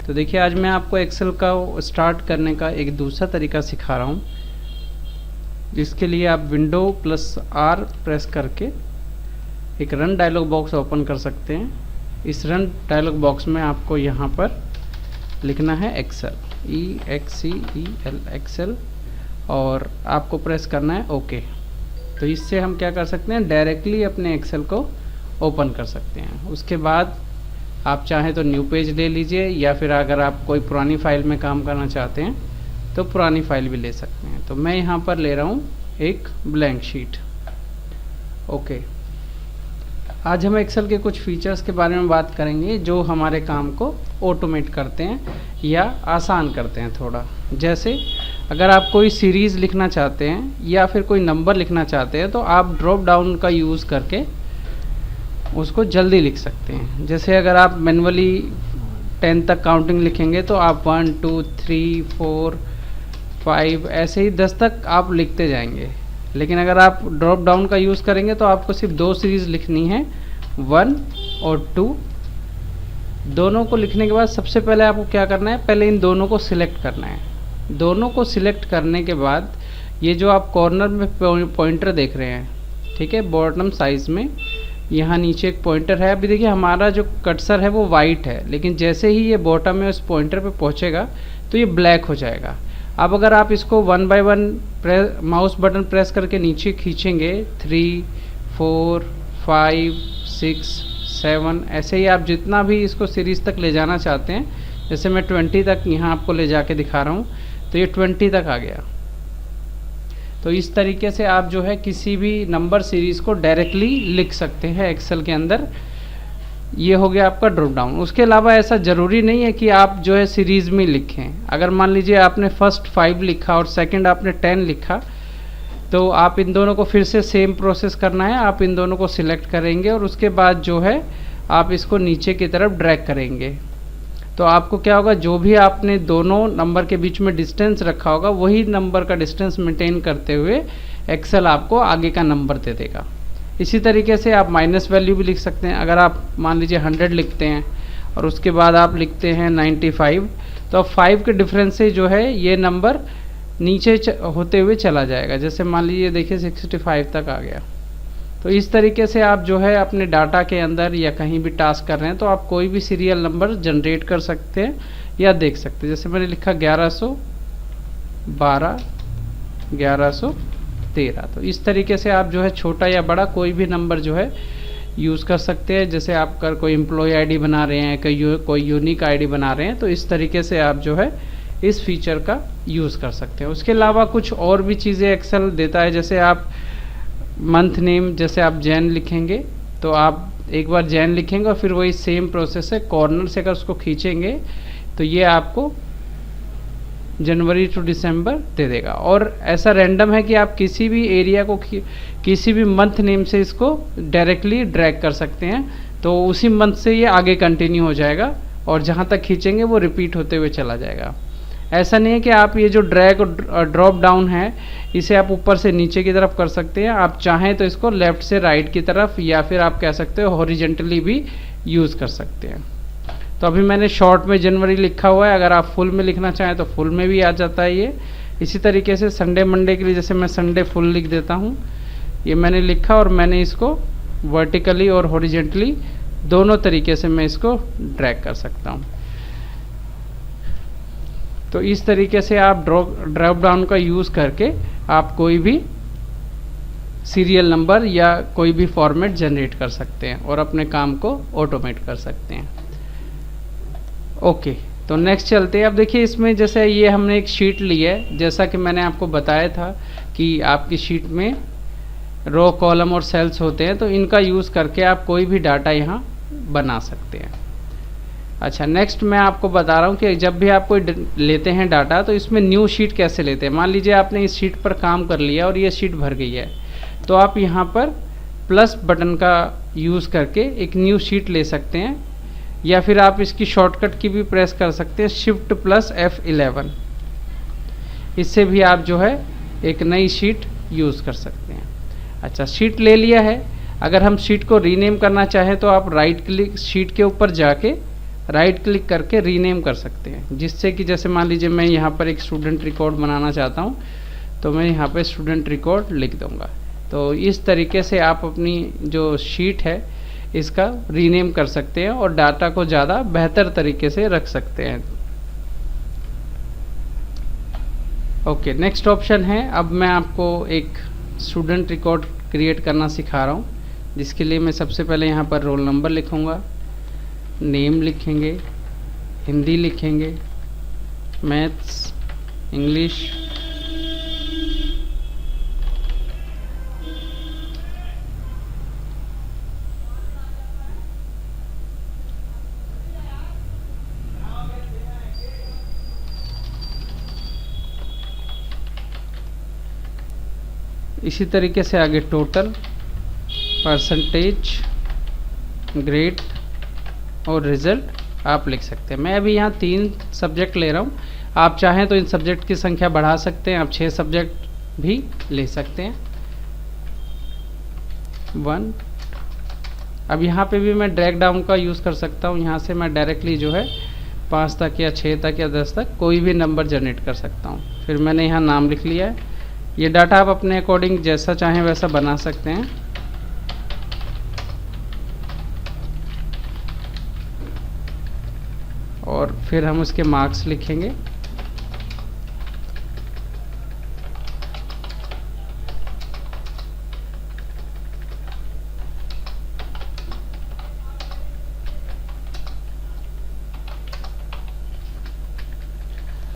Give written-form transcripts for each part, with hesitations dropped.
तो देखिए आज मैं आपको एक्सेल का स्टार्ट करने का एक दूसरा तरीका सिखा रहा हूँ, जिसके लिए आप विंडो प्लस आर प्रेस करके एक रन डायलॉग बॉक्स ओपन कर सकते हैं। इस रन डायलॉग बॉक्स में आपको यहाँ पर लिखना है एक्सेल, EXCEL एक्सेल, और आपको प्रेस करना है ओके। तो इससे हम क्या कर सकते हैं, डायरेक्टली अपने एक्सेल को ओपन कर सकते हैं। उसके बाद आप चाहें तो न्यू पेज ले लीजिए, या फिर अगर आप कोई पुरानी फाइल में काम करना चाहते हैं तो पुरानी फाइल भी ले सकते हैं। तो मैं यहाँ पर ले रहा हूँ एक ब्लैंक शीट। ओके, आज हम एक्सेल के कुछ फीचर्स के बारे में बात करेंगे जो हमारे काम को ऑटोमेट करते हैं या आसान करते हैं थोड़ा। जैसे अगर आप कोई सीरीज़ लिखना चाहते हैं या फिर कोई नंबर लिखना चाहते हैं तो आप ड्रॉप डाउन का यूज़ करके उसको जल्दी लिख सकते हैं। जैसे अगर आप मैनुअली 10 तक काउंटिंग लिखेंगे तो आप 1 2 3 4 5 ऐसे ही 10 तक आप लिखते जाएंगे। लेकिन अगर आप ड्रॉप डाउन का यूज़ करेंगे तो आपको सिर्फ 2 सीरीज़ लिखनी है, 1 और 2। दोनों को लिखने के बाद सबसे पहले आपको क्या करना है, पहले इन दोनों को सिलेक्ट करना है। दोनों को सिलेक्ट करने के बाद ये जो आप कॉर्नर में पॉइंटर देख रहे हैं, ठीक है, बॉटम साइज़ में यहाँ नीचे एक पॉइंटर है। अभी देखिए हमारा जो कर्सर है वो वाइट है, लेकिन जैसे ही ये बॉटम में उस पॉइंटर पे पहुँचेगा तो ये ब्लैक हो जाएगा। अब अगर आप इसको 1 बाय 1 माउस बटन प्रेस करके नीचे खींचेंगे, 3 4 5 6 7 ऐसे ही आप जितना भी इसको सीरीज़ तक ले जाना चाहते हैं, जैसे मैं 20 तक यहाँ आपको ले जाके दिखा रहा हूँ, तो ये 20 तक आ गया। तो इस तरीके से आप जो है किसी भी नंबर सीरीज़ को डायरेक्टली लिख सकते हैं एक्सेल के अंदर। ये हो गया आपका ड्रॉप डाउन। उसके अलावा ऐसा ज़रूरी नहीं है कि आप जो है सीरीज़ में लिखें। अगर मान लीजिए आपने फर्स्ट 5 लिखा और सेकंड आपने 10 लिखा, तो आप इन दोनों को फिर से सेम प्रोसेस करना है। आप इन दोनों को सिलेक्ट करेंगे और उसके बाद जो है आप इसको नीचे की तरफ ड्रैग करेंगे। तो आपको क्या होगा, जो भी आपने दोनों नंबर के बीच में डिस्टेंस रखा होगा वही नंबर का डिस्टेंस मेंटेन करते हुए एक्सेल आपको आगे का नंबर दे देगा। इसी तरीके से आप माइनस वैल्यू भी लिख सकते हैं। अगर आप मान लीजिए 100 लिखते हैं और उसके बाद आप लिखते हैं 95, तो अब 5 के डिफरेंस से जो है ये नंबर नीचे होते हुए चला जाएगा। जैसे मान लीजिए देखिए 65 तक आ गया। तो इस तरीके से आप जो है अपने डाटा के अंदर या कहीं भी टास्क कर रहे हैं तो आप कोई भी सीरियल नंबर जनरेट कर सकते हैं या देख सकते हैं। जैसे मैंने लिखा 1112 1113। तो इस तरीके से आप जो है छोटा या बड़ा कोई भी नंबर जो है यूज़ कर सकते हैं। जैसे आप कर कोई एम्प्लॉय आईडी बना रहे हैं, कोई यूनिक आईडी बना रहे हैं, तो इस तरीके से आप जो है इस फीचर का यूज़ कर सकते हैं। उसके अलावा कुछ और भी चीज़ें एक्सेल देता है। जैसे आप मंथ नेम, जैसे आप जैन लिखेंगे तो आप एक बार जैन लिखेंगे और फिर वही सेम प्रोसेस है, कॉर्नर से अगर उसको खींचेंगे तो ये आपको जनवरी टू दिसंबर दे देगा। और ऐसा रैंडम है कि आप किसी भी एरिया को किसी भी मंथ नेम से इसको डायरेक्टली ड्रैग कर सकते हैं, तो उसी मंथ से ये आगे कंटिन्यू हो जाएगा और जहाँ तक खींचेंगे वो रिपीट होते हुए चला जाएगा। ऐसा नहीं है कि आप ये जो ड्रैग और ड्रॉप डाउन है इसे आप ऊपर से नीचे की तरफ कर सकते हैं। आप चाहें तो इसको लेफ़्ट से राइट की तरफ, या फिर आप कह सकते हो हॉरिजेंटली भी यूज़ कर सकते हैं। तो अभी मैंने शॉर्ट में जनवरी लिखा हुआ है, अगर आप फुल में लिखना चाहें तो फुल में भी आ जाता है ये। इसी तरीके से संडे मंडे के लिए जैसे मैं संडे फुल लिख देता हूँ, ये मैंने लिखा और मैंने इसको वर्टिकली और हॉरिजेंटली दोनों तरीके से मैं इसको ड्रैग कर सकता हूँ। तो इस तरीके से आप ड्रॉप डाउन का यूज़ करके आप कोई भी सीरियल नंबर या कोई भी फॉर्मेट जनरेट कर सकते हैं और अपने काम को ऑटोमेट कर सकते हैं। ओके, तो नेक्स्ट चलते हैं। अब देखिए इसमें जैसे ये हमने एक शीट ली है, जैसा कि मैंने आपको बताया था कि आपकी शीट में रो, कॉलम और सेल्स होते हैं, तो इनका यूज़ करके आप कोई भी डाटा यहाँ बना सकते हैं। अच्छा, नेक्स्ट मैं आपको बता रहा हूँ कि जब भी आप कोई लेते हैं डाटा तो इसमें न्यू शीट कैसे लेते हैं। मान लीजिए आपने इस शीट पर काम कर लिया और ये शीट भर गई है, तो आप यहाँ पर प्लस बटन का यूज़ करके एक न्यू शीट ले सकते हैं, या फिर आप इसकी शॉर्टकट की भी प्रेस कर सकते हैं, शिफ्ट प्लस F11। इससे भी आप जो है एक नई शीट यूज़ कर सकते हैं। अच्छा, शीट ले लिया है। अगर हम शीट को रीनेम करना चाहें तो आप राइट क्लिक शीट के ऊपर जाके राइट क्लिक करके रीनेम कर सकते हैं, जिससे कि जैसे मान लीजिए मैं यहाँ पर एक स्टूडेंट रिकॉर्ड बनाना चाहता हूँ, तो मैं यहाँ पे स्टूडेंट रिकॉर्ड लिख दूँगा। तो इस तरीके से आप अपनी जो शीट है इसका रीनेम कर सकते हैं और डाटा को ज़्यादा बेहतर तरीके से रख सकते हैं। ओके, नेक्स्ट ऑप्शन है, अब मैं आपको एक स्टूडेंट रिकॉर्ड क्रिएट करना सिखा रहा हूँ, जिसके लिए मैं सबसे पहले यहाँ पर रोल नंबर लिखूँगा, नेम लिखेंगे, हिंदी लिखेंगे, मैथ्स, इंग्लिश, इसी तरीके से आगे टोटल, परसेंटेज, ग्रेड और रिज़ल्ट आप लिख सकते हैं। मैं अभी यहाँ 3 सब्जेक्ट ले रहा हूँ, आप चाहें तो इन सब्जेक्ट की संख्या बढ़ा सकते हैं, आप 6 सब्जेक्ट भी ले सकते हैं। 1, अब यहाँ पे भी मैं ड्रैग डाउन का यूज़ कर सकता हूँ, यहाँ से मैं डायरेक्टली जो है 5 तक या 6 तक या 10 तक कोई भी नंबर जनरेट कर सकता हूँ। फिर मैंने यहाँ नाम लिख लिया है। ये डाटा आप अपने अकॉर्डिंग जैसा चाहें वैसा बना सकते हैं। और फिर हम उसके मार्क्स लिखेंगे।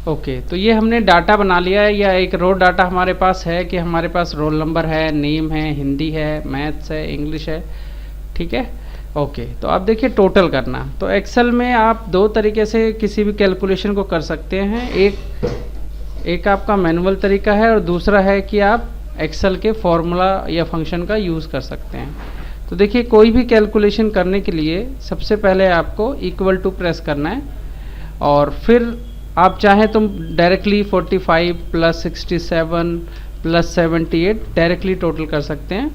ओके, तो ये हमने डाटा बना लिया है, या एक रो डाटा हमारे पास है कि हमारे पास रोल नंबर है, नेम है, हिंदी है, मैथ्स है, इंग्लिश है, ठीक है। ओके, तो आप देखिए टोटल करना, तो एक्सेल में आप 2 तरीके से किसी भी कैलकुलेशन को कर सकते हैं। एक आपका मैनुअल तरीका है और दूसरा है कि आप एक्सेल के फॉर्मूला या फंक्शन का यूज़ कर सकते हैं। तो देखिए कोई भी कैलकुलेशन करने के लिए सबसे पहले आपको इक्वल टू प्रेस करना है, और फिर आप चाहें तो डायरेक्टली 45 + 67 + 78 डायरेक्टली टोटल कर सकते हैं,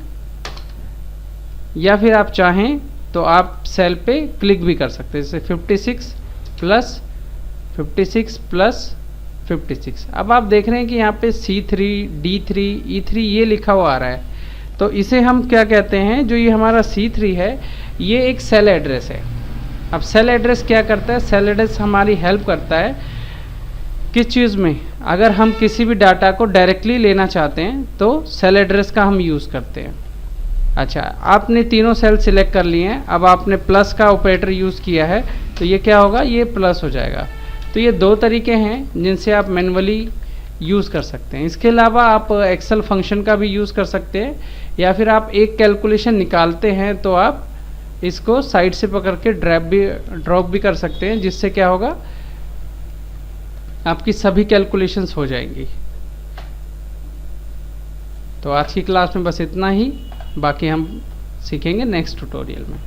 या फिर आप चाहें तो आप सेल पे क्लिक भी कर सकते हैं, जैसे 56 + 56 + 56। अब आप देख रहे हैं कि यहाँ पे C3, D3, E3 ये लिखा हुआ आ रहा है। तो इसे हम क्या कहते हैं, जो ये हमारा C3 है ये एक सेल एड्रेस है। अब सेल एड्रेस क्या करता है, सेल एड्रेस हमारी हेल्प करता है किस चीज़ में, अगर हम किसी भी डाटा को डायरेक्टली लेना चाहते हैं तो सेल एड्रेस का हम यूज़ करते हैं। अच्छा, आपने तीनों सेल सिलेक्ट कर लिए हैं, अब आपने प्लस का ऑपरेटर यूज़ किया है, तो ये क्या होगा, ये प्लस हो जाएगा। तो ये 2 तरीके हैं जिनसे आप मैन्युअली यूज़ कर सकते हैं। इसके अलावा आप एक्सेल फंक्शन का भी यूज़ कर सकते हैं, या फिर आप एक कैलकुलेशन निकालते हैं तो आप इसको साइड से पकड़ के ड्रॉप भी कर सकते हैं, जिससे क्या होगा, आपकी सभी कैलकुलेशंस हो जाएंगी। तो आज की क्लास में बस इतना ही, बाकी हम सीखेंगे नेक्स्ट ट्यूटोरियल में।